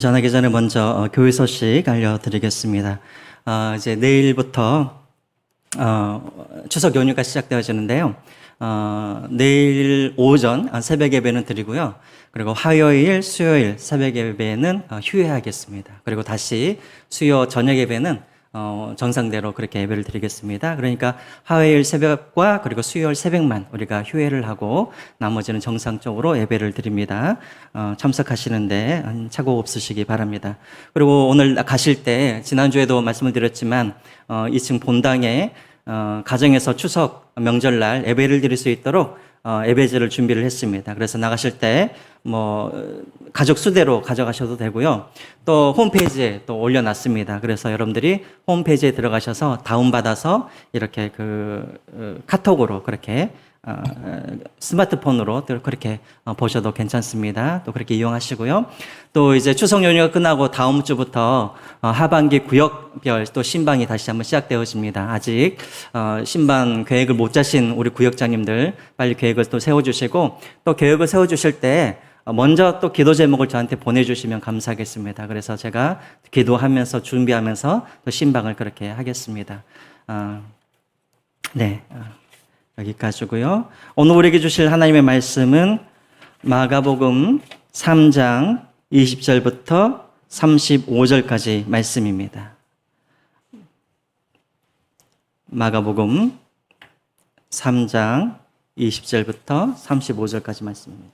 전하기 전에 먼저 교회 소식 알려드리겠습니다. 이제 내일부터 추석 연휴가 시작되어지는데요. 내일 오전 새벽 예배는 드리고요. 그리고 화요일, 수요일 새벽 예배는 휴회하겠습니다. 그리고 다시 수요 저녁 예배는 정상대로 그렇게 예배를 드리겠습니다. 그러니까 화요일 새벽과 그리고 수요일 새벽만 우리가 휴회를 하고 나머지는 정상적으로 예배를 드립니다. 참석하시는데 착오 없으시기 바랍니다. 그리고 오늘 가실 때 지난주에도 말씀을 드렸지만 2층 본당에 가정에서 추석 명절날 예배를 드릴 수 있도록 예배제를 준비를 했습니다. 그래서 나가실 때 가족 수대로 가져가셔도 되고요. 또 홈페이지에 또 올려놨습니다. 그래서 여러분들이 홈페이지에 들어가셔서 다운받아서 이렇게 카톡으로 그렇게 스마트폰으로 그렇게 보셔도 괜찮습니다. 또 그렇게 이용하시고요. 또 이제 추석 연휴가 끝나고 다음 주부터 하반기 구역별 또 신방이 다시 한번 시작되어집니다. 아직 신방 계획을 못 짜신 우리 구역장님들 빨리 계획을 또 세워주시고, 또 계획을 세워주실 때 먼저 또 기도 제목을 저한테 보내주시면 감사하겠습니다. 그래서 제가 기도하면서 준비하면서 또 신방을 그렇게 하겠습니다. 네. 여기까지고요. 오늘 우리에게 주실 하나님의 말씀은 마가복음 3장 20절부터 35절까지 말씀입니다. 마가복음 3장 20절부터 35절까지 말씀입니다.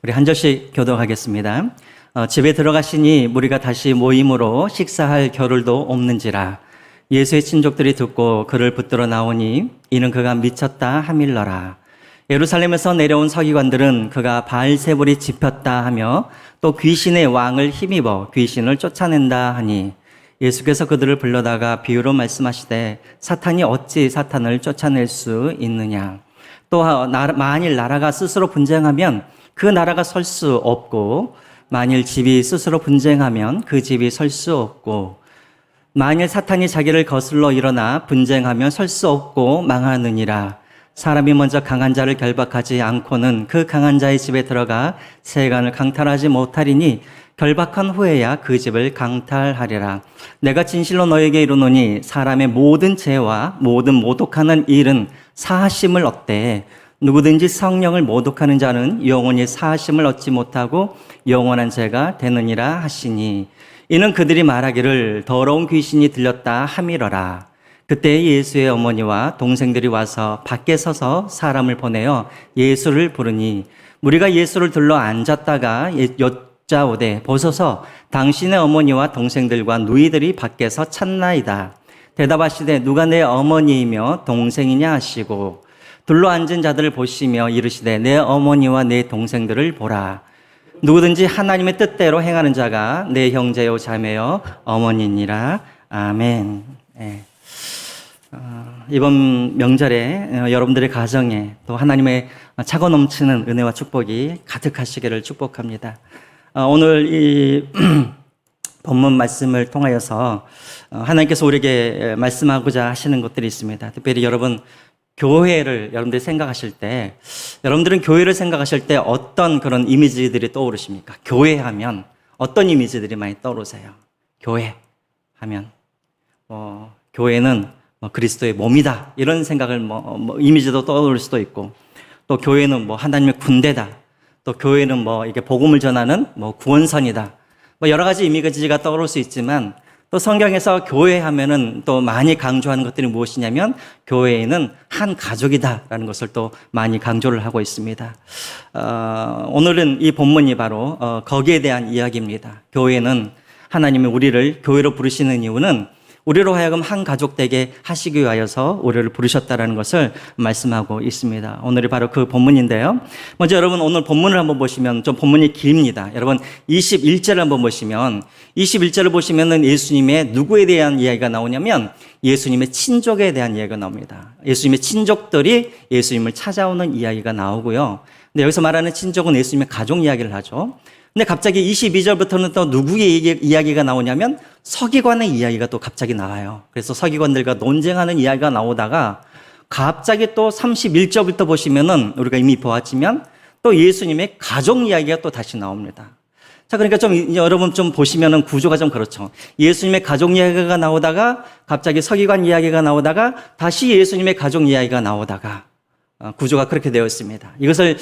우리 한 절씩 교독하겠습니다. 집에 들어가시니 무리가 다시 모임으로 식사할 겨를도 없는지라. 예수의 친족들이 듣고 그를 붙들어 나오니 이는 그가 미쳤다 하밀러라. 예루살렘에서 내려온 서기관들은 그가 바알세불이 집혔다 하며 또 귀신의 왕을 힘입어 귀신을 쫓아낸다 하니, 예수께서 그들을 불러다가 비유로 말씀하시되 사탄이 어찌 사탄을 쫓아낼 수 있느냐. 또 만일 나라가 스스로 분쟁하면 그 나라가 설 수 없고, 만일 집이 스스로 분쟁하면 그 집이 설 수 없고, 만일 사탄이 자기를 거슬러 일어나 분쟁하면 설 수 없고 망하느니라. 사람이 먼저 강한 자를 결박하지 않고는 그 강한 자의 집에 들어가 세간을 강탈하지 못하리니 결박한 후에야 그 집을 강탈하리라. 내가 진실로 너에게 이르노니 사람의 모든 죄와 모든 모독하는 일은 사하심을 얻되 누구든지 성령을 모독하는 자는 영원히 사하심을 얻지 못하고 영원한 죄가 되느니라 하시니, 이는 그들이 말하기를 더러운 귀신이 들렸다 하밀어라. 그때 예수의 어머니와 동생들이 와서 밖에 서서 사람을 보내어 예수를 부르니, 무리가 예수를 들러 앉았다가 여짜오되 보소서 당신의 어머니와 동생들과 누이들이 밖에서 찾나이다. 대답하시되 누가 내 어머니이며 동생이냐 하시고, 둘러 앉은 자들을 보시며 이르시되 내 어머니와 내 동생들을 보라. 누구든지 하나님의 뜻대로 행하는 자가 내 형제요 자매요 어머니니라. 아멘. 네. 이번 명절에 여러분들의 가정에 또 하나님의 차고 넘치는 은혜와 축복이 가득하시기를 축복합니다. 오늘 이 본문 말씀을 통하여서 하나님께서 우리에게 말씀하고자 하시는 것들이 있습니다. 특별히 교회를 여러분들이 생각하실 때, 여러분들은 교회를 생각하실 때 어떤 그런 이미지들이 떠오르십니까? 교회 하면 어떤 이미지들이 많이 떠오르세요? 교회 하면 교회는 그리스도의 몸이다, 이런 생각을 이미지도 떠오를 수도 있고, 또 교회는 하나님의 군대다, 또 교회는 이게 복음을 전하는 구원선이다, 여러 가지 이미지가 떠오를 수 있지만, 또 성경에서 교회 하면은 또 많이 강조하는 것들이 무엇이냐면 교회는 한 가족이다라는 것을 또 많이 강조를 하고 있습니다. 오늘은 이 본문이 바로 거기에 대한 이야기입니다. 교회는, 하나님이 우리를 교회로 부르시는 이유는 우리로 하여금 한 가족 되게 하시기 위하여서 우리를 부르셨다라는 것을 말씀하고 있습니다. 오늘이 바로 그 본문인데요. 먼저 여러분 오늘 본문을 한번 보시면 좀 본문이 깁니다. 여러분 21절을 한번 보시면, 21절을 보시면은 예수님의 누구에 대한 이야기가 나오냐면 예수님의 친족에 대한 이야기가 나옵니다. 예수님의 친족들이 예수님을 찾아오는 이야기가 나오고요. 근데 여기서 말하는 친족은 예수님의 가족 이야기를 하죠. 근데 갑자기 22절부터는 또 누구의 이야기가 나오냐면 서기관의 이야기가 또 갑자기 나와요. 그래서 서기관들과 논쟁하는 이야기가 나오다가 갑자기 또 31절부터 보시면은 우리가 이미 보았지만 또 예수님의 가족 이야기가 또 다시 나옵니다. 자, 그러니까 좀 여러분 좀 보시면은 구조가 좀 그렇죠. 예수님의 가족 이야기가 나오다가 갑자기 서기관 이야기가 나오다가 다시 예수님의 가족 이야기가 나오다가 구조가 그렇게 되어 있습니다. 이것을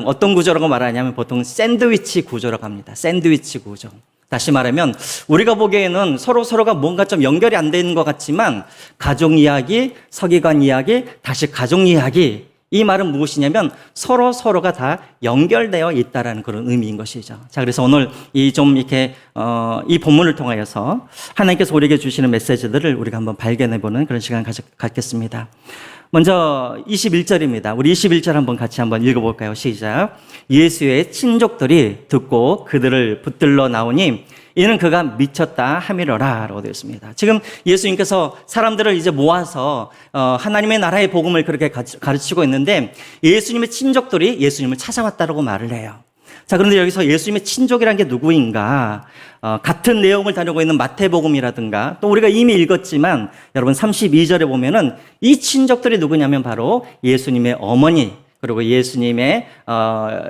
어떤 구조라고 말하냐면 보통 샌드위치 구조라고 합니다. 샌드위치 구조. 다시 말하면 우리가 보기에는 서로가 뭔가 좀 연결이 안 되는 것 같지만 가족 이야기, 서기관 이야기, 다시 가족 이야기, 이 말은 무엇이냐면 서로가 다 연결되어 있다라는 그런 의미인 것이죠. 자, 그래서 오늘 이 본문을 통하여서 하나님께서 우리에게 주시는 메시지들을 우리가 한번 발견해보는 그런 시간 갖겠습니다. 먼저 21절입니다. 우리 21절 같이 한번 읽어볼까요? 시작. 예수의 친족들이 듣고 그들을 붙들러 나오니 이는 그가 미쳤다 함이로라 라고 되어 있습니다. 지금 예수님께서 사람들을 이제 모아서 하나님의 나라의 복음을 그렇게 가르치고 있는데 예수님의 친족들이 예수님을 찾아왔다라고 말을 해요. 자, 그런데 여기서 예수님의 친족이라는 게 누구인가? 같은 내용을 다루고 있는 마태복음이라든가 또 우리가 이미 읽었지만 여러분 32절에 보면은 이 친족들이 누구냐면 바로 예수님의 어머니 그리고 예수님의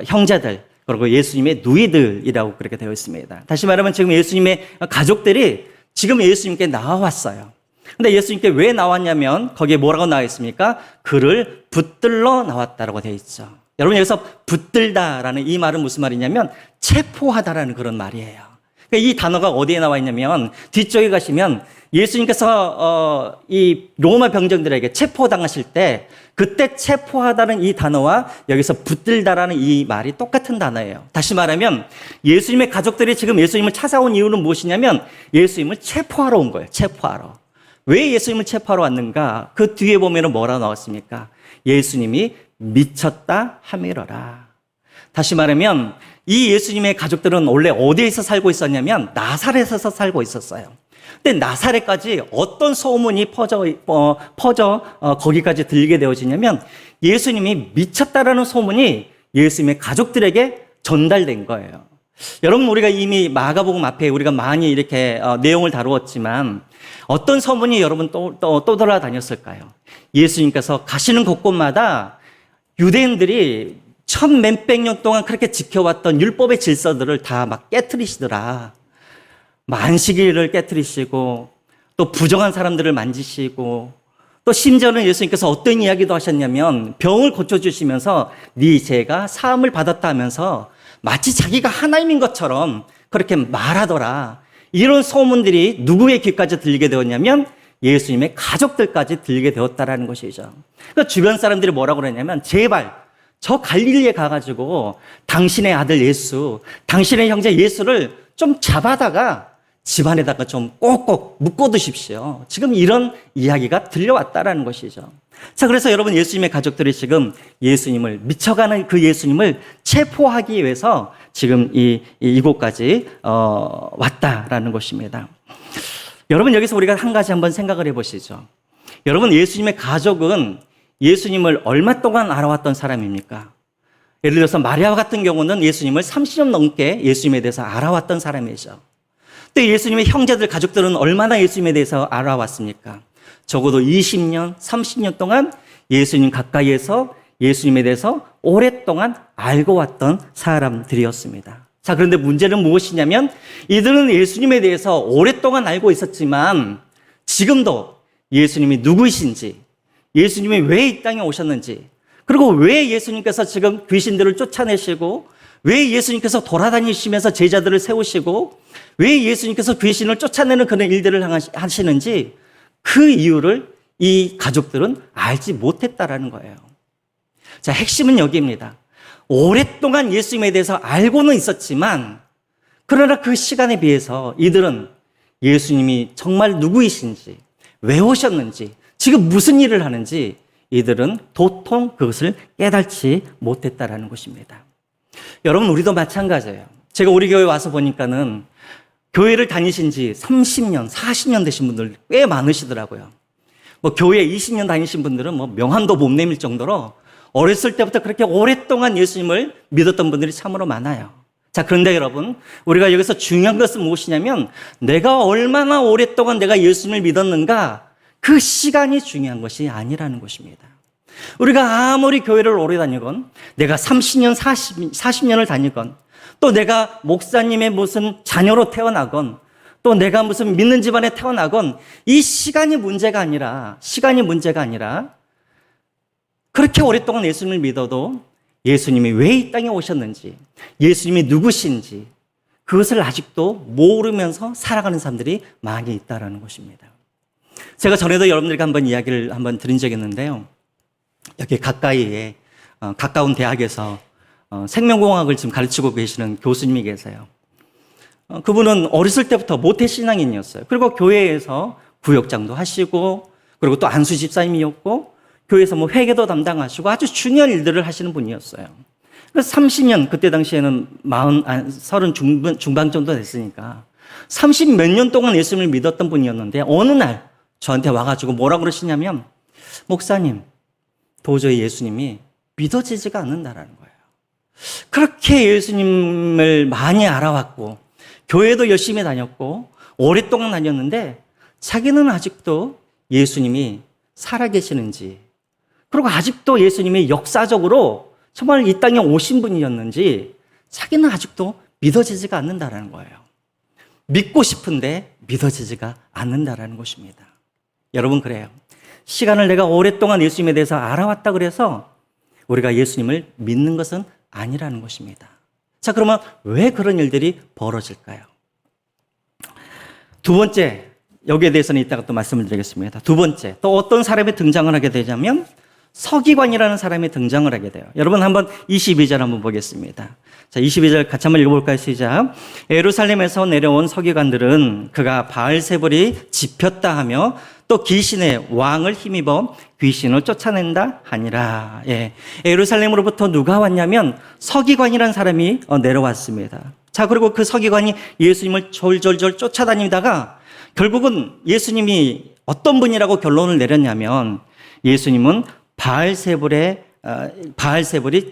형제들 그리고 예수님의 누이들이라고 그렇게 되어 있습니다. 다시 말하면 지금 예수님의 가족들이 지금 예수님께 나와왔어요. 근데 예수님께 왜 나왔냐면 거기에 뭐라고 나와 있습니까? 그를 붙들러 나왔다라고 되어 있죠. 여러분 여기서 붙들다라는 이 말은 무슨 말이냐면 체포하다라는 그런 말이에요. 그러니까 이 단어가 어디에 나와 있냐면 뒤쪽에 가시면 예수님께서 이 로마 병정들에게 체포당하실 때 그때 체포하다는 이 단어와 여기서 붙들다라는 이 말이 똑같은 단어예요. 다시 말하면 예수님의 가족들이 지금 예수님을 찾아온 이유는 무엇이냐면 예수님을 체포하러 온 거예요. 체포하러. 왜 예수님을 체포하러 왔는가? 그 뒤에 보면 뭐라고 나왔습니까? 예수님이 미쳤다 함이로라. 다시 말하면 이 예수님의 가족들은 원래 어디에서 살고 있었냐면 나사렛에서 살고 있었어요. 근데 나사렛까지 어떤 소문이 퍼져 거기까지 들리게 되어지냐면 예수님이 미쳤다라는 소문이 예수님의 가족들에게 전달된 거예요. 여러분 우리가 이미 마가복음 앞에 우리가 많이 이렇게 내용을 다루었지만 어떤 소문이 여러분 또 돌아다녔을까요? 예수님께서 가시는 곳곳마다 유대인들이 천 몇백 년 동안 그렇게 지켜왔던 율법의 질서들을 다 막 깨트리시더라. 안식일을 깨트리시고 또 부정한 사람들을 만지시고 또 심지어는 예수님께서 어떤 이야기도 하셨냐면 병을 고쳐주시면서 네 죄가 사함을 받았다 하면서 마치 자기가 하나님인 것처럼 그렇게 말하더라. 이런 소문들이 누구의 귀까지 들리게 되었냐면 예수님의 가족들까지 들리게 되었다라는 것이죠. 그러니까 주변 사람들이 뭐라고 그러냐면 제발 저 갈릴리에 가가지고 당신의 아들 예수, 당신의 형제 예수를 좀 잡아다가 집안에다가 좀 꼭꼭 묶어두십시오. 지금 이런 이야기가 들려왔다라는 것이죠. 자, 그래서 여러분 예수님의 가족들이 지금 예수님을 미쳐가는 그 예수님을 체포하기 위해서 지금 이곳까지 왔다라는 것입니다. 여러분 여기서 우리가 한 가지 한번 생각을 해보시죠. 여러분 예수님의 가족은 예수님을 얼마 동안 알아왔던 사람입니까? 예를 들어서 마리아 같은 경우는 예수님을 30년 넘게 예수님에 대해서 알아왔던 사람이죠. 또 예수님의 형제들, 가족들은 얼마나 예수님에 대해서 알아왔습니까? 적어도 20년, 30년 동안 예수님 가까이에서 예수님에 대해서 오랫동안 알고 왔던 사람들이었습니다. 자, 그런데 문제는 무엇이냐면 이들은 예수님에 대해서 오랫동안 알고 있었지만 지금도 예수님이 누구이신지, 예수님이 왜 이 땅에 오셨는지, 그리고 왜 예수님께서 지금 귀신들을 쫓아내시고 왜 예수님께서 돌아다니시면서 제자들을 세우시고 왜 예수님께서 귀신을 쫓아내는 그런 일들을 하시는지 그 이유를 이 가족들은 알지 못했다라는 거예요. 자, 핵심은 여기입니다. 오랫동안 예수님에 대해서 알고는 있었지만 그러나 그 시간에 비해서 이들은 예수님이 정말 누구이신지, 왜 오셨는지, 지금 무슨 일을 하는지 이들은 도통 그것을 깨닫지 못했다라는 것입니다. 여러분 우리도 마찬가지예요. 제가 우리 교회 와서 보니까는 교회를 다니신 지 30년, 40년 되신 분들 꽤 많으시더라고요. 교회 20년 다니신 분들은 명함도 못 내밀 정도로 어렸을 때부터 그렇게 오랫동안 예수님을 믿었던 분들이 참으로 많아요. 자, 그런데 여러분, 우리가 여기서 중요한 것은 무엇이냐면 내가 얼마나 오랫동안 내가 예수님을 믿었는가, 그 시간이 중요한 것이 아니라는 것입니다. 우리가 아무리 교회를 오래 다니건, 내가 30년, 40년을 다니건, 또 내가 목사님의 무슨 자녀로 태어나건, 또 내가 무슨 믿는 집안에 태어나건, 이 시간이 문제가 아니라 그렇게 오랫동안 예수님을 믿어도 예수님이 왜 이 땅에 오셨는지, 예수님이 누구신지 그것을 아직도 모르면서 살아가는 사람들이 많이 있다는 것입니다. 제가 전에도 여러분들에게 한번 이야기를 한번 드린 적이 있는데요. 여기 가까이에 가까운 대학에서 생명공학을 지금 가르치고 계시는 교수님이 계세요. 그분은 어렸을 때부터 모태신앙인이었어요. 그리고 교회에서 구역장도 하시고, 그리고 또 안수 집사님이었고, 교회에서 뭐 회계도 담당하시고 아주 중요한 일들을 하시는 분이었어요. 그래서 30년, 그때 당시에는 30 중반 정도 됐으니까 30 몇 년 동안 예수님을 믿었던 분이었는데, 어느 날 저한테 와가지고 뭐라고 그러시냐면, 목사님, 도저히 예수님이 믿어지지가 않는다라는 거예요. 그렇게 예수님을 많이 알아왔고, 교회도 열심히 다녔고, 오랫동안 다녔는데, 자기는 아직도 예수님이 살아계시는지, 그리고 아직도 예수님이 역사적으로 정말 이 땅에 오신 분이었는지, 자기는 아직도 믿어지지가 않는다라는 거예요. 믿고 싶은데 믿어지지가 않는다라는 것입니다. 여러분, 그래요. 시간을 내가 오랫동안 예수님에 대해서 알아왔다 그래서 우리가 예수님을 믿는 것은 아니라는 것입니다. 자, 그러면 왜 그런 일들이 벌어질까요? 두 번째, 여기에 대해서는 이따가 또 말씀을 드리겠습니다. 두 번째, 또 어떤 사람이 등장을 하게 되냐면 서기관이라는 사람이 등장을 하게 돼요. 여러분, 한번 22절 한번 보겠습니다. 자, 22절 같이 한번 읽어볼까요? 시작. 예루살렘에서 내려온 서기관들은 그가 바알세불이 집혔다 하며 또 귀신의 왕을 힘입어 귀신을 쫓아낸다 하니라. 예. 예루살렘으로부터 누가 왔냐면 서기관이라는 사람이 내려왔습니다. 자, 그리고 그 서기관이 예수님을 졸졸졸 쫓아다니다가 결국은 예수님이 어떤 분이라고 결론을 내렸냐면, 예수님은 바알세불이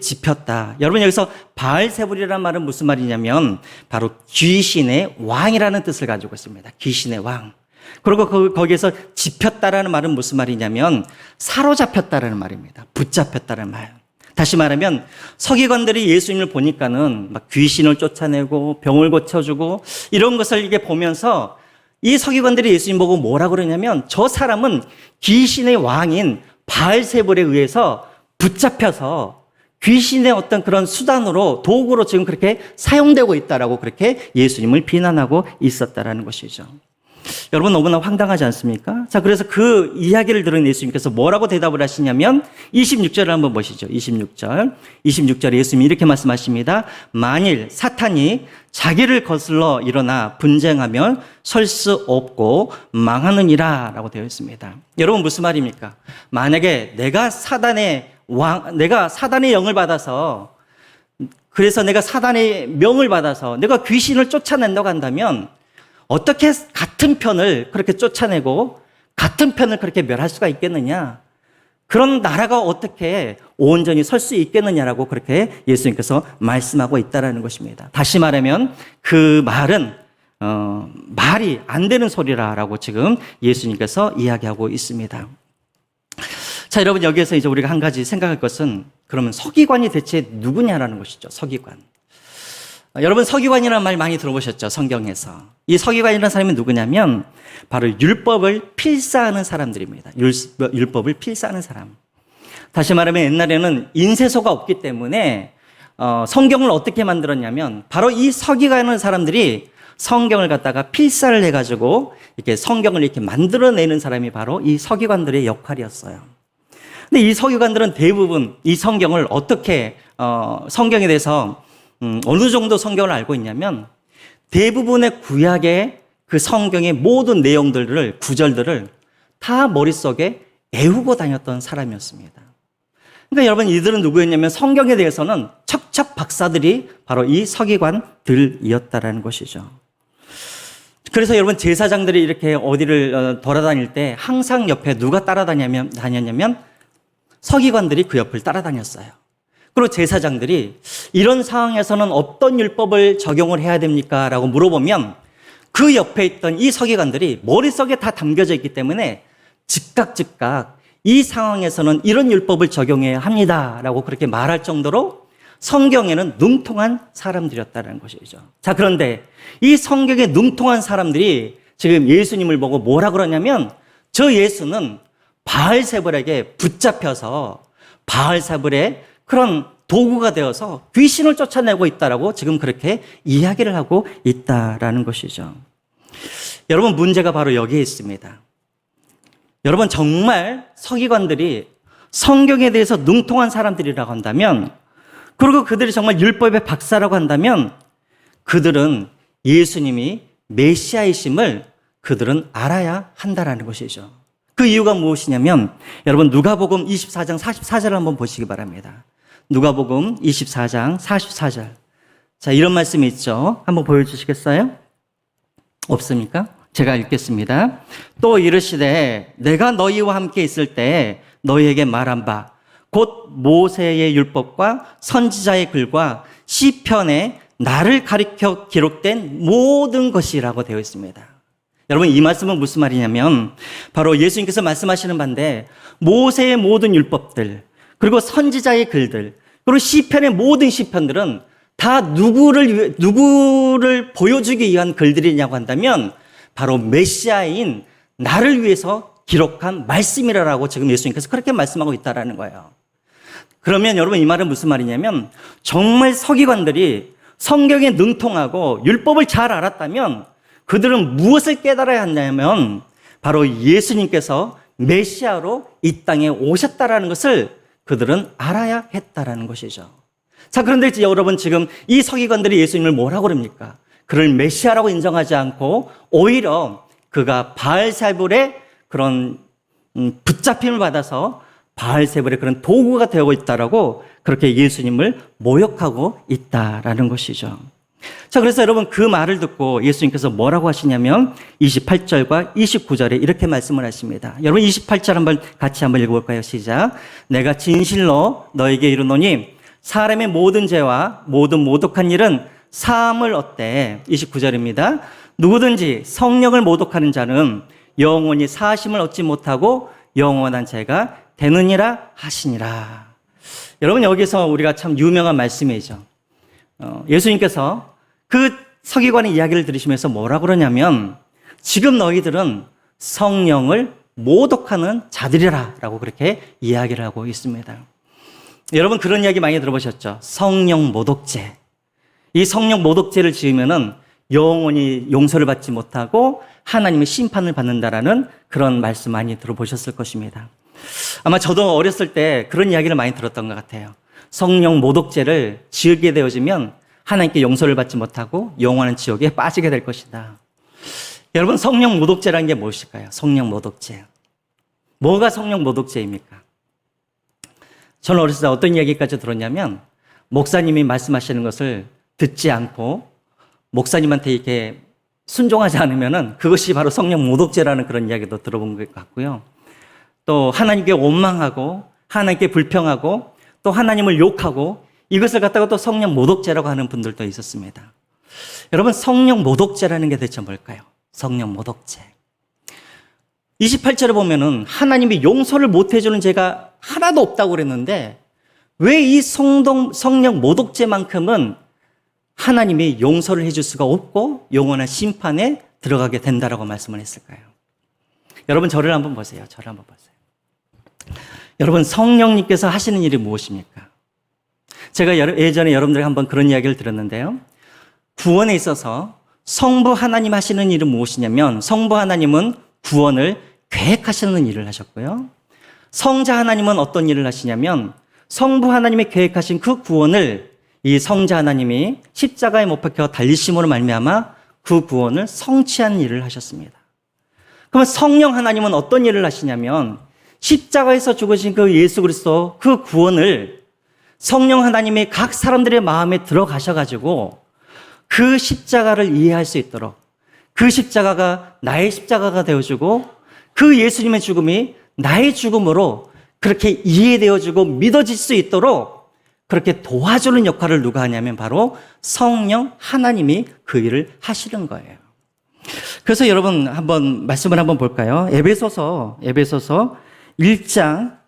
집혔다. 여러분, 여기서 바알세불이라는 말은 무슨 말이냐면 바로 귀신의 왕이라는 뜻을 가지고 있습니다. 귀신의 왕. 그리고 거기에서 집혔다라는 말은 무슨 말이냐면 사로잡혔다라는 말입니다. 붙잡혔다는 말. 다시 말하면 서기관들이 예수님을 보니까는 막 귀신을 쫓아내고 병을 고쳐주고 이런 것을 이게 보면서 이 서기관들이 예수님 보고 뭐라 그러냐면, 저 사람은 귀신의 왕인 바알세불에 의해서 붙잡혀서 귀신의 어떤 그런 수단으로, 도구로 지금 그렇게 사용되고 있다라고 그렇게 예수님을 비난하고 있었다라는 것이죠. 여러분, 너무나 황당하지 않습니까? 자, 그래서 그 이야기를 들은 예수님께서 뭐라고 대답을 하시냐면 26절을 한번 보시죠. 26절에 예수님이 이렇게 말씀하십니다. 만일 사탄이 자기를 거슬러 일어나 분쟁하면 설 수 없고 망하느니라 라고 되어 있습니다. 여러분, 무슨 말입니까? 만약에 내가 사단의 영을 받아서, 그래서 내가 사단의 명을 받아서 내가 귀신을 쫓아낸다고 한다면 어떻게 같은 편을 그렇게 쫓아내고 같은 편을 그렇게 멸할 수가 있겠느냐? 그런 나라가 어떻게 온전히 설 수 있겠느냐라고 그렇게 예수님께서 말씀하고 있다는 것입니다. 다시 말하면 그 말은 말이 안 되는 소리라라고 지금 예수님께서 이야기하고 있습니다. 자, 여러분, 여기에서 이제 우리가 한 가지 생각할 것은, 그러면 서기관이 대체 누구냐라는 것이죠. 서기관. 여러분, 서기관이라는 말 많이 들어보셨죠? 성경에서. 이 서기관이라는 사람이 누구냐면 바로 율법을 필사하는 사람들입니다. 율법을 필사하는 사람. 다시 말하면 옛날에는 인쇄소가 없기 때문에 성경을 어떻게 만들었냐면 바로 이 서기관이라는 사람들이 성경을 갖다가 필사를 해가지고 이렇게 성경을 이렇게 만들어내는 사람이 바로 이 서기관들의 역할이었어요. 근데 이 서기관들은 대부분 이 성경을 어떻게 성경에 대해서 어느 정도 성경을 알고 있냐면 대부분의 구약의 그 성경의 모든 내용들을, 구절들을 다 머릿속에 외우고 다녔던 사람이었습니다. 그러니까 여러분, 이들은 누구였냐면 성경에 대해서는 척척 박사들이 바로 이 서기관들이었다라는 것이죠. 그래서 여러분, 제사장들이 이렇게 어디를 돌아다닐 때 항상 옆에 누가 다녔냐면 서기관들이 그 옆을 따라다녔어요. 그리고 제사장들이 이런 상황에서는 어떤 율법을 적용을 해야 됩니까? 라고 물어보면 그 옆에 있던 이 서기관들이 머릿속에 다 담겨져 있기 때문에 즉각 이 상황에서는 이런 율법을 적용해야 합니다. 라고 그렇게 말할 정도로 성경에는 능통한 사람들이었다는 것이죠. 자, 그런데 이 성경에 능통한 사람들이 지금 예수님을 보고 뭐라 그러냐면 저 예수는 바알세불에게 붙잡혀서 바알세불의 그런 도구가 되어서 귀신을 쫓아내고 있다라고 지금 그렇게 이야기를 하고 있다라는 것이죠. 여러분, 문제가 바로 여기에 있습니다. 여러분, 정말 서기관들이 성경에 대해서 능통한 사람들이라고 한다면, 그리고 그들이 정말 율법의 박사라고 한다면 그들은 예수님이 메시아이심을 그들은 알아야 한다라는 것이죠. 그 이유가 무엇이냐면 여러분, 누가복음 24장 44절을 한번 보시기 바랍니다. 누가복음 24장 44절. 자, 이런 말씀이 있죠. 한번 보여주시겠어요? 없습니까? 제가 읽겠습니다. 또 이르시되 내가 너희와 함께 있을 때 너희에게 말한 바 곧 모세의 율법과 선지자의 글과 시편에 나를 가리켜 기록된 모든 것이라고 되어 있습니다. 여러분, 이 말씀은 무슨 말이냐면 바로 예수님께서 말씀하시는 바인데 모세의 모든 율법들, 그리고 선지자의 글들, 그리고 시편의 모든 시편들은 다 누구를 보여주기 위한 글들이냐고 한다면 바로 메시아인 나를 위해서 기록한 말씀이라고 지금 예수님께서 그렇게 말씀하고 있다라는 거예요. 그러면 여러분, 이 말은 무슨 말이냐면 정말 서기관들이 성경에 능통하고 율법을 잘 알았다면 그들은 무엇을 깨달아야 했냐면 바로 예수님께서 메시아로 이 땅에 오셨다라는 것을 그들은 알아야 했다라는 것이죠. 자, 그런데 여러분, 지금 이 서기관들이 예수님을 뭐라고 그럽니까? 그를 메시아라고 인정하지 않고 오히려 그가 바알세불의 그런 붙잡힘을 받아서 바알세불의 그런 도구가 되고 있다라고 그렇게 예수님을 모욕하고 있다라는 것이죠. 자, 그래서 여러분, 그 말을 듣고 예수님께서 뭐라고 하시냐면 28절과 29절에 이렇게 말씀을 하십니다. 여러분, 28절 같이 한번 읽어볼까요? 시작. 내가 진실로 너에게 이르노니 사람의 모든 죄와 모든 모독한 일은 사함을 얻되. 29절입니다. 누구든지 성령을 모독하는 자는 영원히 사하심을 얻지 못하고 영원한 죄가 되느니라 하시니라. 여러분, 여기서 우리가 참 유명한 말씀이죠. 예수님께서 그 서기관의 이야기를 들으시면서 뭐라 그러냐면 지금 너희들은 성령을 모독하는 자들이라 라고 그렇게 이야기를 하고 있습니다. 여러분, 그런 이야기 많이 들어보셨죠? 성령 모독죄. 이 성령 모독죄를 지으면은 영원히 용서를 받지 못하고 하나님의 심판을 받는다라는 그런 말씀 많이 들어보셨을 것입니다. 아마 저도 어렸을 때 그런 이야기를 많이 들었던 것 같아요. 성령 모독죄를 지으게 되어지면 하나님께 용서를 받지 못하고 영원한 지옥에 빠지게 될 것이다. 여러분, 성령 모독죄라는 게 무엇일까요? 성령 모독죄. 뭐가 성령 모독죄입니까? 저는 어렸을 때 어떤 이야기까지 들었냐면 목사님이 말씀하시는 것을 듣지 않고 목사님한테 이렇게 순종하지 않으면은 그것이 바로 성령 모독죄라는 그런 이야기도 들어본 것 같고요. 또 하나님께 원망하고 하나님께 불평하고 또 하나님을 욕하고 이것을 갖다가 또 성령 모독죄라고 하는 분들도 있었습니다. 여러분, 성령 모독죄라는 게 대체 뭘까요? 성령 모독죄. 28절에 보면은 하나님이 용서를 못 해주는 죄가 하나도 없다고 그랬는데 왜 이 성령 모독죄만큼은 하나님이 용서를 해줄 수가 없고 영원한 심판에 들어가게 된다라고 말씀을 했을까요? 여러분, 저를 한번 보세요. 저를 한번 보세요. 여러분, 성령님께서 하시는 일이 무엇입니까? 제가 예전에 여러분들에게 한번 그런 이야기를 들었는데요. 구원에 있어서 성부 하나님 하시는 일은 무엇이냐면 성부 하나님은 구원을 계획하시는 일을 하셨고요. 성자 하나님은 어떤 일을 하시냐면 성부 하나님이 계획하신 그 구원을 이 성자 하나님이 십자가에 못 박혀 달리심으로 말미암아 그 구원을 성취한 일을 하셨습니다. 그러면 성령 하나님은 어떤 일을 하시냐면 십자가에서 죽으신 그 예수 그리스도 그 구원을 성령 하나님이 각 사람들의 마음에 들어가셔가지고 그 십자가를 이해할 수 있도록 그 십자가가 나의 십자가가 되어주고 그 예수님의 죽음이 나의 죽음으로 그렇게 이해되어지고 믿어질 수 있도록 그렇게 도와주는 역할을 누가 하냐면 바로 성령 하나님이 그 일을 하시는 거예요. 그래서 여러분 한번 말씀을 한번 볼까요? 에베소서 1장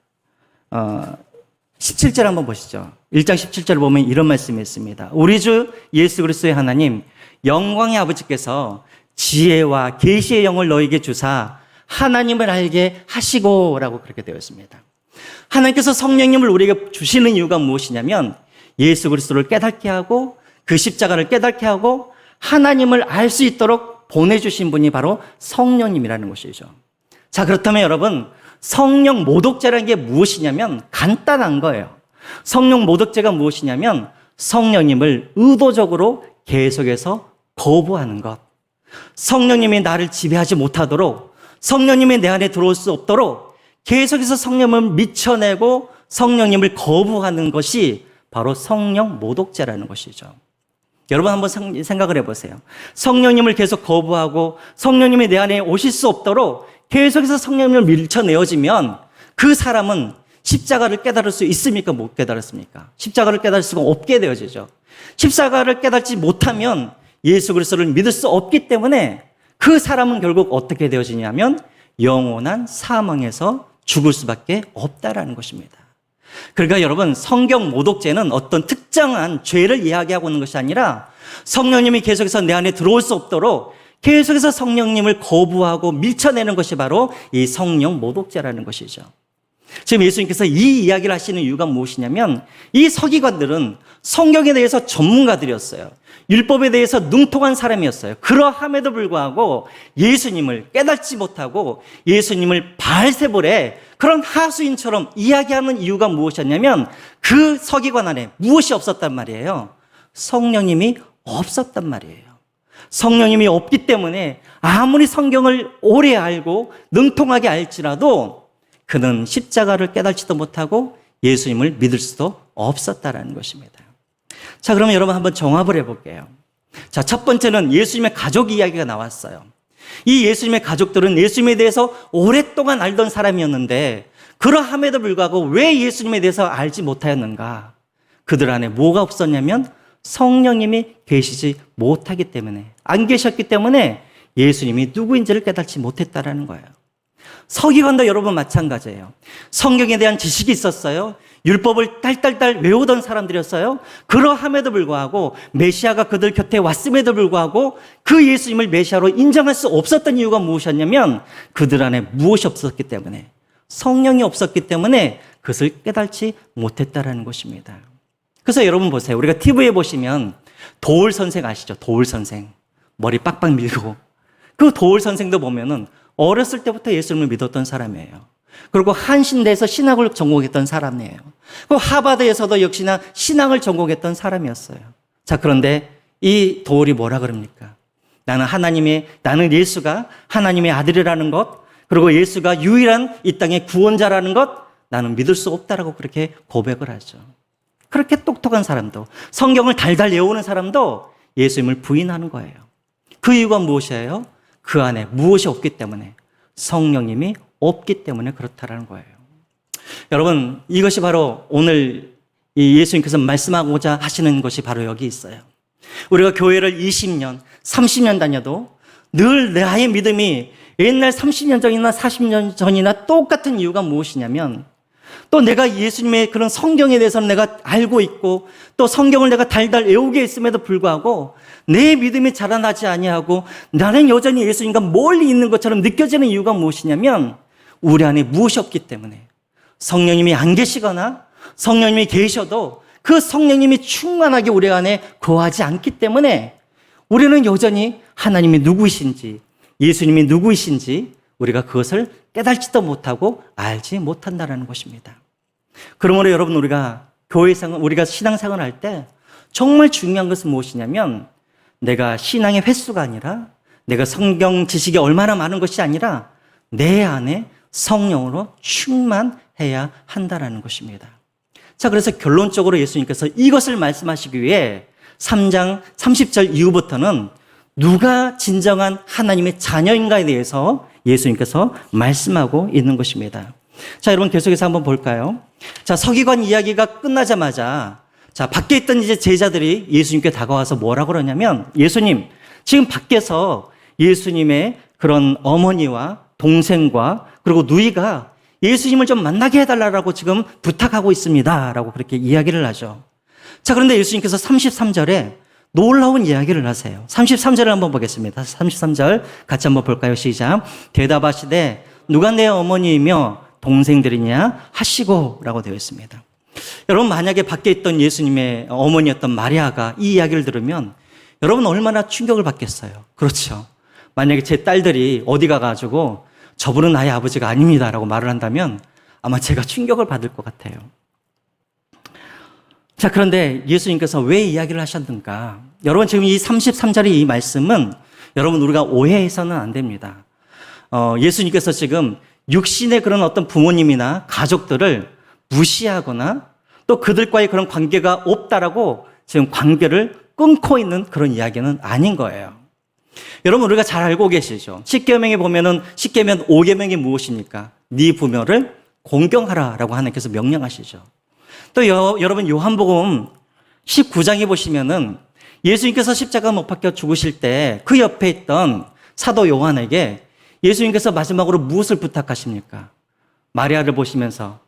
17절 한번 보시죠. 1장 17절을 보면 이런 말씀이 있습니다. 우리 주 예수 그리스도의 하나님 영광의 아버지께서 지혜와 계시의 영을 너에게 주사 하나님을 알게 하시고라고 그렇게 되어 있습니다. 하나님께서 성령님을 우리에게 주시는 이유가 무엇이냐면 예수 그리스도를 깨닫게 하고 그 십자가를 깨닫게 하고 하나님을 알 수 있도록 보내주신 분이 바로 성령님이라는 것이죠. 자, 그렇다면 여러분 성령 모독죄라는 게 무엇이냐면 간단한 거예요. 성령 모독죄가 무엇이냐면 성령님을 의도적으로 계속해서 거부하는 것. 성령님이 나를 지배하지 못하도록, 성령님이 내 안에 들어올 수 없도록 계속해서 성령을 미쳐내고 성령님을 거부하는 것이 바로 성령 모독죄라는 것이죠. 여러분 한번 생각을 해보세요. 성령님을 계속 거부하고 성령님이 내 안에 오실 수 없도록 계속해서 성령님을 밀쳐내어지면 그 사람은 십자가를 깨달을 수 있습니까? 못 깨달았습니까? 십자가를 깨달을 수가 없게 되어지죠. 십자가를 깨닫지 못하면 예수 그리스도를 믿을 수 없기 때문에 그 사람은 결국 어떻게 되어지냐면 영원한 사망에서 죽을 수밖에 없다라는 것입니다. 그러니까 여러분 성경 모독죄는 어떤 특정한 죄를 이야기하고 있는 것이 아니라 성령님이 계속해서 내 안에 들어올 수 없도록 계속해서 성령님을 거부하고 밀쳐내는 것이 바로 이 성령 모독죄라는 것이죠. 지금 예수님께서 이 이야기를 하시는 이유가 무엇이냐면 이 서기관들은 성경에 대해서 전문가들이었어요. 율법에 대해서 능통한 사람이었어요. 그러함에도 불구하고 예수님을 깨닫지 못하고 예수님을 바알세볼의 그런 하수인처럼 이야기하는 이유가 무엇이었냐면 그 서기관 안에 무엇이 없었단 말이에요. 성령님이 없었단 말이에요. 성령님이 없기 때문에 아무리 성경을 오래 알고 능통하게 알지라도 그는 십자가를 깨닫지도 못하고 예수님을 믿을 수도 없었다라는 것입니다. 자, 그러면 여러분 한번 정합을 해볼게요. 자, 첫 번째는 예수님의 가족 이야기가 나왔어요. 이 예수님의 가족들은 예수님에 대해서 오랫동안 알던 사람이었는데 그러함에도 불구하고 왜 예수님에 대해서 알지 못하였는가? 그들 안에 뭐가 없었냐면 성령님이 계시지 못하기 때문에, 안 계셨기 때문에 예수님이 누구인지를 깨닫지 못했다라는 거예요. 서기관도 여러분 마찬가지예요. 성경에 대한 지식이 있었어요. 율법을 딸딸딸 외우던 사람들이었어요. 그러함에도 불구하고 메시아가 그들 곁에 왔음에도 불구하고 그 예수님을 메시아로 인정할 수 없었던 이유가 무엇이었냐면 그들 안에 무엇이 없었기 때문에, 성령이 없었기 때문에 그것을 깨닫지 못했다라는 것입니다. 그래서 여러분 보세요. 우리가 TV에 보시면 도울 선생 아시죠? 도울 선생. 머리 빡빡 밀고. 그 도울 선생도 보면은 어렸을 때부터 예수님을 믿었던 사람이에요. 그리고 한신대에서 신학을 전공했던 사람이에요. 그 하버드에서도 역시나 신학을 전공했던 사람이었어요. 자, 그런데 이 도울이 뭐라 그럽니까? 나는 예수가 하나님의 아들이라는 것, 그리고 예수가 유일한 이 땅의 구원자라는 것, 나는 믿을 수 없다라고 그렇게 고백을 하죠. 그렇게 똑똑한 사람도, 성경을 달달 외우는 사람도 예수님을 부인하는 거예요. 그 이유가 무엇이에요? 그 안에 무엇이 없기 때문에, 성령님이 없기 때문에 그렇다라는 거예요. 여러분, 이것이 바로 오늘 이 예수님께서 말씀하고자 하시는 것이 바로 여기 있어요. 우리가 교회를 20년, 30년 다녀도 늘 나의 믿음이 옛날 30년 전이나 40년 전이나 똑같은 이유가 무엇이냐면 또 내가 예수님의 그런 성경에 대해서는 내가 알고 있고 또 성경을 내가 달달 외우게 했음에도 불구하고 내 믿음이 자라나지 아니하고 나는 여전히 예수님과 멀리 있는 것처럼 느껴지는 이유가 무엇이냐면 우리 안에 무엇이 없기 때문에, 성령님이 안 계시거나 성령님이 계셔도 그 성령님이 충만하게 우리 안에 거하지 않기 때문에 우리는 여전히 하나님이 누구이신지, 예수님이 누구이신지 우리가 그것을 깨달지도 못하고 알지 못한다는 것입니다. 그러므로 여러분, 우리가 우리가 신앙생활을 할 때 정말 중요한 것은 무엇이냐면 내가 신앙의 횟수가 아니라 내가 성경 지식이 얼마나 많은 것이 아니라 내 안에 성령으로 충만해야 한다는 것입니다. 자, 그래서 결론적으로 예수님께서 이것을 말씀하시기 위해 3장 30절 이후부터는 누가 진정한 하나님의 자녀인가에 대해서 예수님께서 말씀하고 있는 것입니다. 자, 여러분 계속해서 한번 볼까요? 자, 서기관 이야기가 끝나자마자 자, 밖에 있던 이제 제자들이 예수님께 다가와서 뭐라고 그러냐면, 예수님, 지금 밖에서 예수님의 그런 어머니와 동생과 그리고 누이가 예수님을 좀 만나게 해달라고 지금 부탁하고 있습니다. 라고 그렇게 이야기를 하죠. 자, 그런데 예수님께서 33절에 놀라운 이야기를 하세요. 33절을 한번 보겠습니다. 33절 같이 한번 볼까요? 시작. 대답하시되 누가 내 어머니이며 동생들이냐 하시고 라고 되어 있습니다. 여러분, 만약에 밖에 있던 예수님의 어머니였던 마리아가 이 이야기를 들으면 여러분 얼마나 충격을 받겠어요. 그렇죠. 만약에 제 딸들이 어디 가가지고 저분은 나의 아버지가 아닙니다 라고 말을 한다면 아마 제가 충격을 받을 것 같아요. 자, 그런데 예수님께서 왜 이야기를 하셨는가? 여러분, 지금 이 33절의 이 말씀은 여러분 우리가 오해해서는 안 됩니다. 예수님께서 지금 육신의 그런 어떤 부모님이나 가족들을 무시하거나 또 그들과의 그런 관계가 없다라고 지금 관계를 끊고 있는 그런 이야기는 아닌 거예요. 여러분, 우리가 잘 알고 계시죠? 십계명에 보면은 십계명 5계명이 무엇입니까? 네 부모를 공경하라라고 하나님께서 명령하시죠. 또 여러분 요한복음 19장에 보시면은 예수님께서 십자가 못 박혀 죽으실 때 그 옆에 있던 사도 요한에게 예수님께서 마지막으로 무엇을 부탁하십니까? 마리아를 보시면서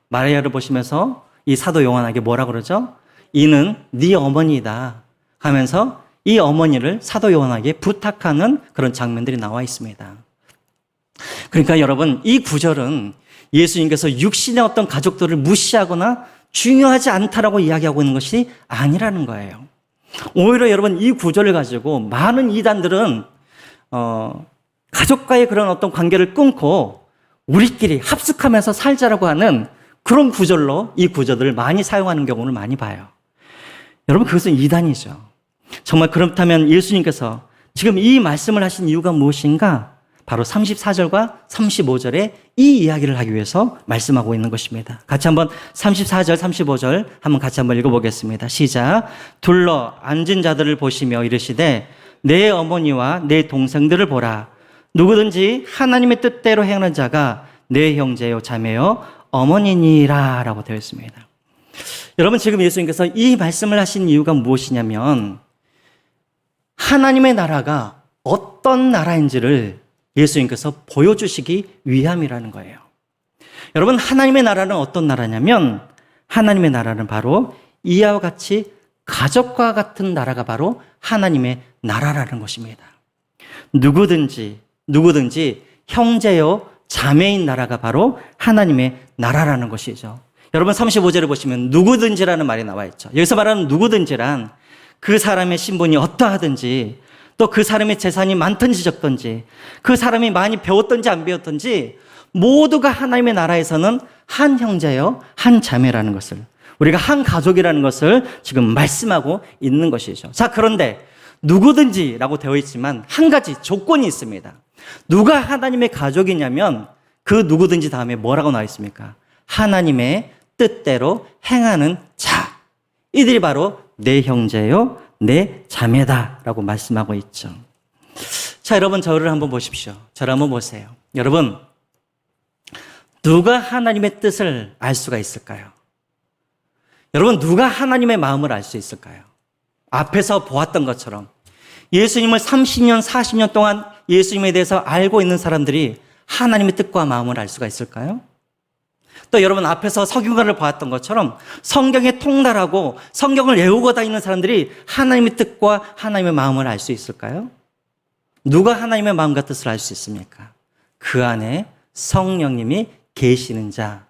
이 사도 요한에게 뭐라 그러죠? 이는 네 어머니다 하면서 이 어머니를 사도 요한에게 부탁하는 그런 장면들이 나와 있습니다. 그러니까 여러분, 이 구절은 예수님께서 육신의 어떤 가족들을 무시하거나 중요하지 않다라고 이야기하고 있는 것이 아니라는 거예요. 오히려 여러분, 이 구절을 가지고 많은 이단들은 가족과의 그런 어떤 관계를 끊고 우리끼리 합숙하면서 살자라고 하는 그런 구절로 이 구절들을 많이 사용하는 경우를 많이 봐요. 여러분, 그것은 이단이죠. 정말 그렇다면 예수님께서 지금 이 말씀을 하신 이유가 무엇인가? 바로 34절과 35절에 이 이야기를 하기 위해서 말씀하고 있는 것입니다. 같이 한번 34절, 35절 한번 같이 한번 읽어보겠습니다. 시작. 둘러 앉은 자들을 보시며 이르시되 내 어머니와 내 동생들을 보라. 누구든지 하나님의 뜻대로 행하는 자가 내 형제요 자매요 어머니니라 라고 되어 있습니다. 여러분, 지금 예수님께서 이 말씀을 하신 이유가 무엇이냐면 하나님의 나라가 어떤 나라인지를 예수님께서 보여주시기 위함이라는 거예요. 여러분, 하나님의 나라는 어떤 나라냐면 하나님의 나라는 바로 이와 같이 가족과 같은 나라가 바로 하나님의 나라라는 것입니다. 누구든지 형제요 자매인 나라가 바로 하나님의 나라라는 것이죠. 여러분, 35절을 보시면 누구든지라는 말이 나와 있죠. 여기서 말하는 누구든지란 그 사람의 신분이 어떠하든지 또 그 사람의 재산이 많든지 적든지 그 사람이 많이 배웠든지 안 배웠든지 모두가 하나님의 나라에서는 한 형제요 한 자매라는 것을, 우리가 한 가족이라는 것을 지금 말씀하고 있는 것이죠. 자, 그런데 누구든지라고 되어 있지만 한 가지 조건이 있습니다. 누가 하나님의 가족이냐면 그 누구든지 다음에 뭐라고 나와 있습니까? 하나님의 뜻대로 행하는 자, 이들이 바로 내 형제요 내 자매다라고 말씀하고 있죠. 자, 여러분, 저를 한번 보십시오. 저를 한번 보세요. 여러분, 누가 하나님의 뜻을 알 수가 있을까요? 여러분, 누가 하나님의 마음을 알 수 있을까요? 앞에서 보았던 것처럼 예수님을 30년, 40년 동안 예수님에 대해서 알고 있는 사람들이 하나님의 뜻과 마음을 알 수가 있을까요? 또 여러분, 앞에서 석유관을 보았던 것처럼 성경에 통달하고 성경을 외우고 다니는 사람들이 하나님의 뜻과 하나님의 마음을 알 수 있을까요? 누가 하나님의 마음과 뜻을 알 수 있습니까? 그 안에 성령님이 계시는 자.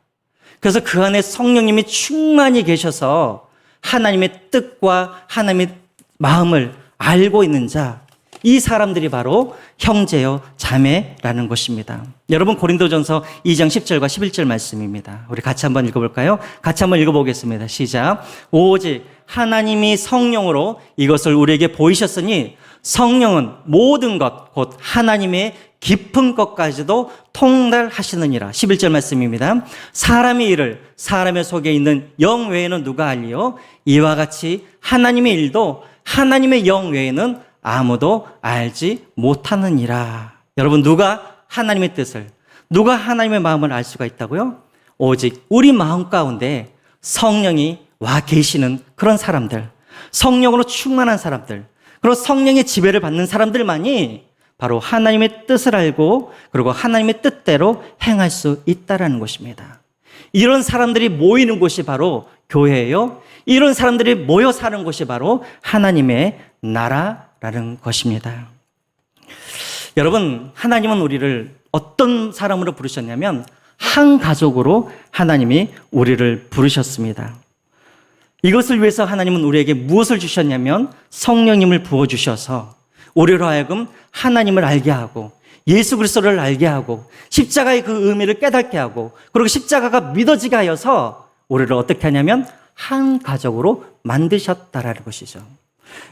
그래서 그 안에 성령님이 충만히 계셔서 하나님의 뜻과 하나님의 마음을 알고 있는 자, 이 사람들이 바로 형제요 자매라는 것입니다. 여러분, 고린도전서 2장 10절과 11절 말씀입니다. 우리 같이 한번 읽어볼까요? 같이 한번 읽어보겠습니다. 시작. 오직 하나님이 성령으로 이것을 우리에게 보이셨으니 성령은 모든 것 곧 하나님의 깊은 것까지도 통달하시느니라. 11절 말씀입니다. 사람의 일을 사람의 속에 있는 영 외에는 누가 알리요? 이와 같이 하나님의 일도 하나님의 영 외에는 아무도 알지 못하느니라. 여러분, 누가 하나님의 뜻을, 누가 하나님의 마음을 알 수가 있다고요? 오직 우리 마음 가운데 성령이 와 계시는 그런 사람들, 성령으로 충만한 사람들, 그리고 성령의 지배를 받는 사람들만이 바로 하나님의 뜻을 알고 그리고 하나님의 뜻대로 행할 수 있다라는 것입니다. 이런 사람들이 모이는 곳이 바로 교회예요. 이런 사람들이 모여 사는 곳이 바로 하나님의 나라라는 것입니다. 여러분, 하나님은 우리를 어떤 사람으로 부르셨냐면 한 가족으로 하나님이 우리를 부르셨습니다. 이것을 위해서 하나님은 우리에게 무엇을 주셨냐면 성령님을 부어주셔서 우리로 하여금 하나님을 알게 하고 예수 그리스도를 알게 하고 십자가의 그 의미를 깨닫게 하고 그리고 십자가가 믿어지게 하여서 우리를 어떻게 하냐면 한 가족으로 만드셨다라는 것이죠.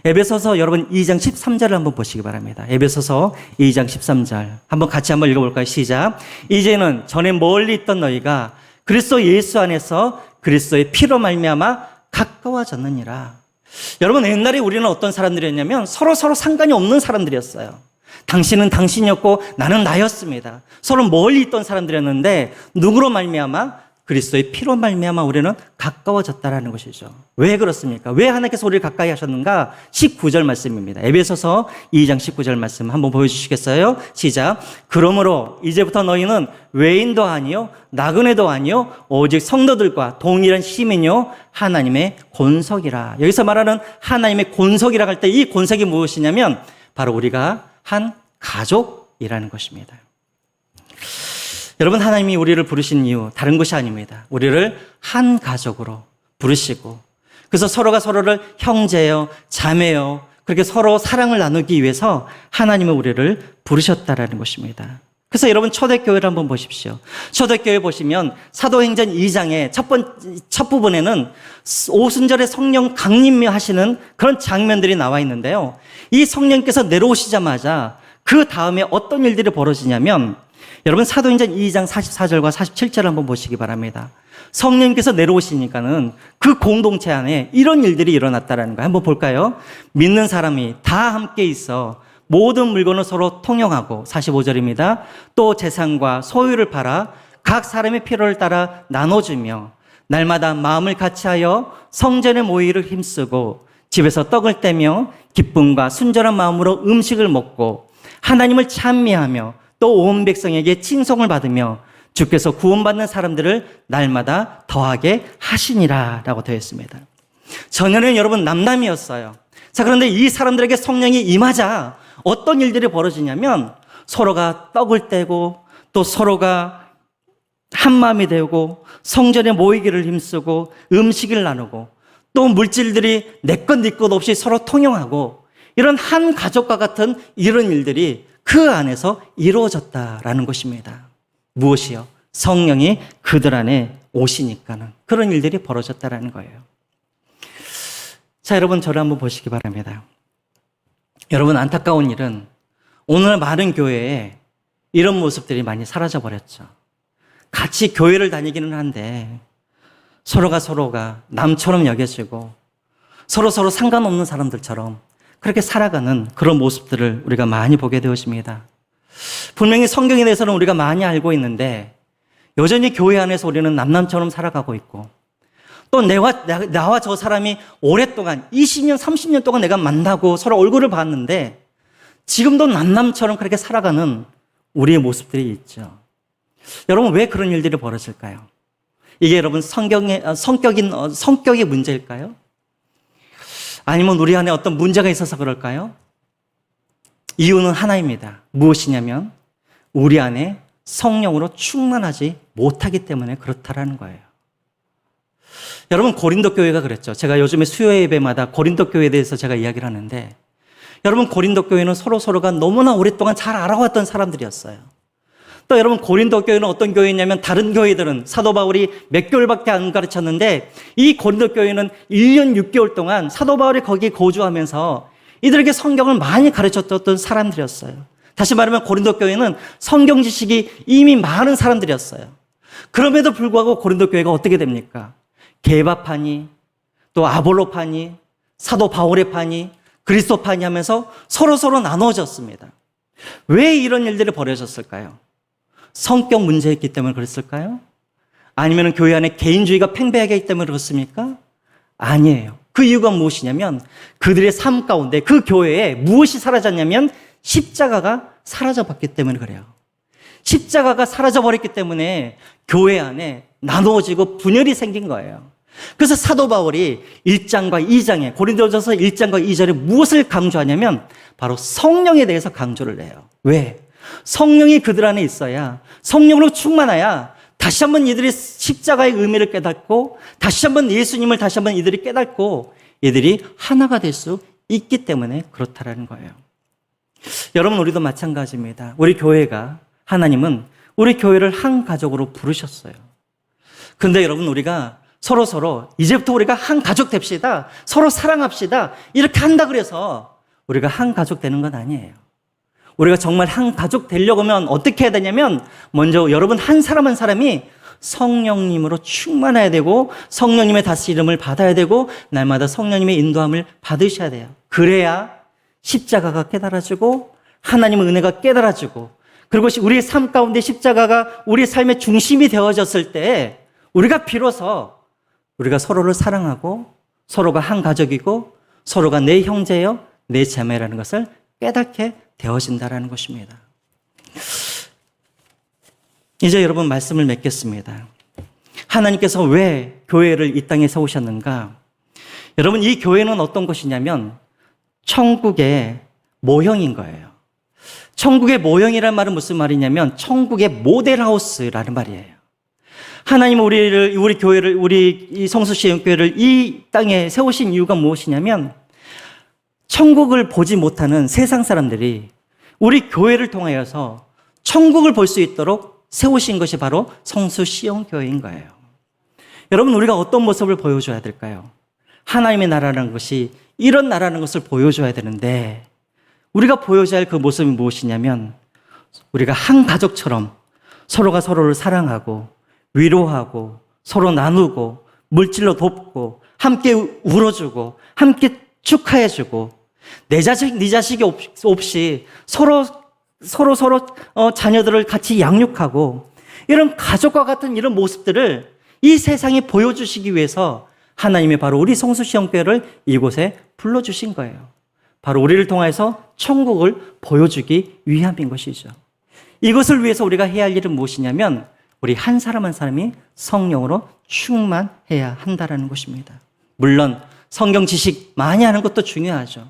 에베소서 여러분 2장 13절을 한번 보시기 바랍니다. 에베소서 2장 13절 한번 같이 한번 읽어볼까요? 시작. 이제는 전에 멀리 있던 너희가 그리스도 예수 안에서 그리스도의 피로 말미암아 가까워졌느니라. 여러분, 옛날에 우리는 어떤 사람들이었냐면 서로 상관이 없는 사람들이었어요. 당신은 당신이었고 나는 나였습니다. 서로 멀리 있던 사람들이었는데 누구로 말미암아? 그리스도의 피로 말미암아 우리는 가까워졌다라는 것이죠. 왜 그렇습니까? 왜 하나님께서 우리를 가까이 하셨는가? 19절 말씀입니다. 에베소서 2장 19절 말씀 한번 보여주시겠어요? 시작. 그러므로 이제부터 너희는 외인도 아니요 나그네도 아니요 오직 성도들과 동일한 시민이요 하나님의 권속이라. 여기서 말하는 하나님의 권속이라 할 때 이 권속이 무엇이냐면 바로 우리가 한 가족이라는 것입니다. 여러분, 하나님이 우리를 부르신 이유 다른 것이 아닙니다. 우리를 한 가족으로 부르시고 그래서 서로가 서로를 형제요 자매요 그렇게 서로 사랑을 나누기 위해서 하나님은 우리를 부르셨다라는 것입니다. 그래서 여러분 초대교회를 한번 보십시오. 초대교회 보시면 사도행전 2장의 첫 부분에는 오순절에 성령 강림하시는 그런 장면들이 나와 있는데요. 이 성령께서 내려오시자마자 그 다음에 어떤 일들이 벌어지냐면 여러분 사도행전 2장 44절과 47절을 한번 보시기 바랍니다. 성령께서 내려오시니까는 그 공동체 안에 이런 일들이 일어났다는 거예요. 한번 볼까요? 믿는 사람이 다 함께 있어 모든 물건을 서로 통용하고 45절입니다. 또 재산과 소유를 팔아 각 사람의 필요를 따라 나눠주며 날마다 마음을 같이하여 성전에 모이기를 힘쓰고 집에서 떡을 떼며 기쁨과 순전한 마음으로 음식을 먹고 하나님을 찬미하며 또 온 백성에게 칭송을 받으며 주께서 구원받는 사람들을 날마다 더하게 하시니라 라고 되어 있습니다. 전에는 여러분 남남이었어요. 자, 그런데 이 사람들에게 성령이 임하자 어떤 일들이 벌어지냐면 서로가 떡을 떼고 또 서로가 한마음이 되고 성전에 모이기를 힘쓰고 음식을 나누고 또 물질들이 내 것 네 것 없이 서로 통용하고 이런 한 가족과 같은 이런 일들이 그 안에서 이루어졌다라는 것입니다. 무엇이요? 성령이 그들 안에 오시니까는 그런 일들이 벌어졌다라는 거예요. 자, 여러분 저를 한번 보시기 바랍니다. 여러분 안타까운 일은 오늘 많은 교회에 이런 모습들이 많이 사라져 버렸죠. 같이 교회를 다니기는 한데 서로가 남처럼 여겨지고 서로 상관없는 사람들처럼 그렇게 살아가는 그런 모습들을 우리가 많이 보게 되었습니다. 분명히 성경에 대해서는 우리가 많이 알고 있는데 여전히 교회 안에서 우리는 남남처럼 살아가고 있고 또 나와 저 사람이 오랫동안 20년, 30년 동안 내가 만나고 서로 얼굴을 봤는데 지금도 남남처럼 그렇게 살아가는 우리의 모습들이 있죠. 여러분 왜 그런 일들이 벌어질까요? 이게 여러분 성격의 문제일까요? 아니면 우리 안에 어떤 문제가 있어서 그럴까요? 이유는 하나입니다. 무엇이냐면 우리 안에 성령으로 충만하지 못하기 때문에 그렇다라는 거예요. 여러분 고린도 교회가 그랬죠. 제가 요즘에 수요 예배마다 고린도 교회에 대해서 제가 이야기를 하는데 여러분 고린도 교회는 서로가 너무나 오랫동안 잘 알아왔던 사람들이었어요. 또 여러분 고린도 교회는 어떤 교회냐면 다른 교회들은 사도 바울이 몇 개월밖에 안 가르쳤는데 이 고린도 교회는 1년 6개월 동안 사도 바울이 거기에 거주하면서 이들에게 성경을 많이 가르쳤던 사람들이었어요. 다시 말하면 고린도 교회는 성경 지식이 이미 많은 사람들이었어요. 그럼에도 불구하고 고린도 교회가 어떻게 됩니까? 게바파니, 또 아볼로파니, 사도 바울의 파니, 그리스도파니 하면서 서로 나눠졌습니다. 왜 이런 일들이 벌어졌을까요? 성격 문제였기 때문에 그랬을까요? 아니면 교회 안에 개인주의가 팽배하기 때문에 그렇습니까? 아니에요. 그 이유가 무엇이냐면 그들의 삶 가운데 그 교회에 무엇이 사라졌냐면 십자가가 사라져버렸기 때문에 그래요. 십자가가 사라져버렸기 때문에 교회 안에 나누어지고 분열이 생긴 거예요. 그래서 사도 바울이 1장과 2장에 고린도전서 1장과 2절에 무엇을 강조하냐면 바로 성령에 대해서 강조를 해요. 왜? 성령이 그들 안에 있어야, 성령으로 충만해야 다시 한번 이들이 십자가의 의미를 깨닫고 다시 한번 예수님을 다시 한번 이들이 깨닫고 이들이 하나가 될 수 있기 때문에 그렇다라는 거예요. 여러분, 우리도 마찬가지입니다. 우리 교회가, 하나님은 우리 교회를 한 가족으로 부르셨어요. 근데 여러분, 우리가 서로 이제부터 우리가 한 가족 됩시다, 서로 사랑합시다, 이렇게 한다 그래서 우리가 한 가족 되는 건 아니에요. 우리가 정말 한 가족 되려고 하면 어떻게 해야 되냐면 먼저 여러분 한 사람 한 사람이 성령님으로 충만해야 되고 성령님의 다스림을 받아야 되고 날마다 성령님의 인도함을 받으셔야 돼요. 그래야 십자가가 깨달아지고 하나님의 은혜가 깨달아지고, 그리고 우리의 삶 가운데 십자가가 우리의 삶의 중심이 되어졌을 때 우리가 비로소 우리가 서로를 사랑하고 서로가 한 가족이고 서로가 내 형제요 내 자매라는 것을 깨닫게 되어진다라는 것입니다. 이제 여러분 말씀을 맺겠습니다. 하나님께서 왜 교회를 이 땅에 세우셨는가? 여러분, 이 교회는 어떤 것이냐면 천국의 모형인 거예요. 천국의 모형이란 말은 무슨 말이냐면 천국의 모델하우스라는 말이에요. 하나님은 우리 교회를, 우리 이 성수시행교회를 이 땅에 세우신 이유가 무엇이냐면 천국을 보지 못하는 세상 사람들이 우리 교회를 통하여서 천국을 볼 수 있도록 세우신 것이 바로 성수시행교회인 거예요. 여러분, 우리가 어떤 모습을 보여줘야 될까요? 하나님의 나라라는 것이 이런 나라라는 것을 보여줘야 되는데 우리가 보여줘야 할 그 모습이 무엇이냐면 우리가 한 가족처럼 서로가 서로를 사랑하고 위로하고 서로 나누고 물질로 돕고 함께 울어주고 함께 축하해주고 내 자식 네 자식이 없이 서로 자녀들을 같이 양육하고 이런 가족과 같은 이런 모습들을 이 세상에 보여주시기 위해서 하나님이 바로 우리 성수시행교회를 이곳에 불러주신 거예요. 바로 우리를 통해서 천국을 보여주기 위함인 것이죠. 이것을 위해서 우리가 해야 할 일은 무엇이냐면 우리 한 사람 한 사람이 성령으로 충만해야 한다는 것입니다. 물론 성경 지식 많이 하는 것도 중요하죠.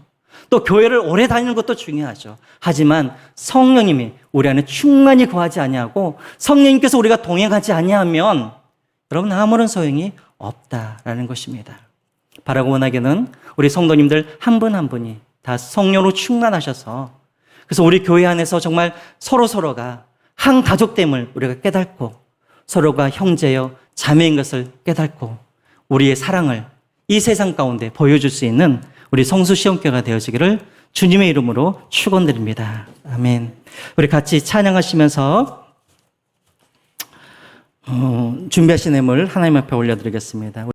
또 교회를 오래 다니는 것도 중요하죠. 하지만 성령님이 우리 안에 충만히 거하지 아니하고 성령님께서 우리가 동행하지 아니하면 여러분 아무런 소용이 없다라는 것입니다. 바라고 원하기는 우리 성도님들 한 분 한 분이 다 성령으로 충만하셔서 그래서 우리 교회 안에서 정말 서로가 한 가족됨을 우리가 깨닫고 서로가 형제여 자매인 것을 깨닫고 우리의 사랑을 이 세상 가운데 보여줄 수 있는 우리 성수시험교회가 되어지기를 주님의 이름으로 축원드립니다. 아멘. 우리 같이 찬양하시면서 준비하신 예물 하나님 앞에 올려드리겠습니다.